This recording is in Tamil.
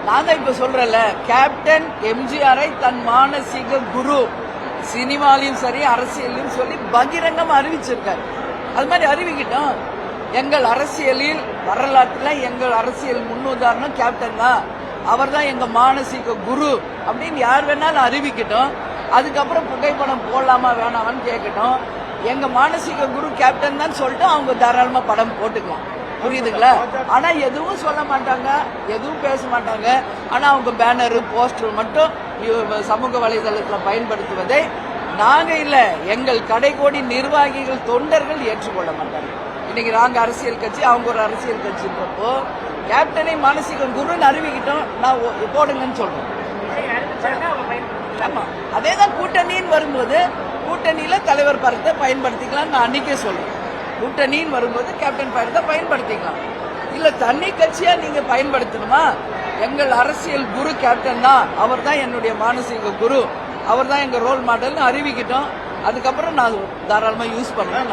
நான் இப்ப சொல்றேன்ல, கேப்டன் எம்ஜிஆரை தன் மானசீக குரு சினிமாலையும் சரி அரசியலையும் சொல்லி பகிரங்கம் அறிவிச்சிருக்காரு. அது மாதிரி அறிவிக்கிட்டோம். எங்கள் அரசியலில் வரலாற்றில் எங்கள் அரசியல் முன்னுதாரணம் கேப்டன் தான், அவர் தான் எங்க மானசீக குரு அப்படின்னு யார் வேணாலும் அறிவிக்கட்டும். அதுக்கப்புறம் புகைப்படம் போடலாமா வேணாமான்னு கேட்கட்டும். எங்க மானசீக குரு கேப்டன் தான் சொல்லிட்டு அவங்க தாராளமா படம் போட்டுக்கலாம். புரியுதுங்களா? ஆனா எதுவும் சொல்ல மாட்டாங்க, எதுவும் பேச மாட்டாங்க. ஆனா அவங்க பேனரு போஸ்டர் மட்டும் சமூக வலைதளத்தில் பயன்படுத்துவதை நாங்க இல்ல, எங்கள் கடைகோடி நிர்வாகிகள் தொண்டர்கள் ஏற்றுக்கொள்ள மாட்டாங்க. இன்னைக்கு நாங்க அரசியல் கட்சி, அவங்க ஒரு அரசியல் கட்சின்றப்போ கேப்டனை மானசீக குருன்னு அறிவிக்கிட்டோம், நான் போடுங்கன்னு சொல்றேன். ஆமா, அதேதான் கூட்டணின்னு வரும்போது கூட்டணியில தலைவர் படத்தை பயன்படுத்திக்கலாம். நான் அன்னைக்கே சொல்றேன், கூட்டணின்னு வரும்போது கேப்டன் படத்தை பயன்படுத்திக்கலாம். இல்ல தனி கட்சியா நீங்க பயன்படுத்தணுமா? எங்கள் அரசியல் குரு கேப்டன் தான், அவர் தான் என்னுடைய மானசீக குரு, அவர் தான் எங்க ரோல் மாடல்னு அறிவிக்கிட்டோம். அதுக்கப்புறம் நான் தாராளமா யூஸ் பண்ணுவேன்.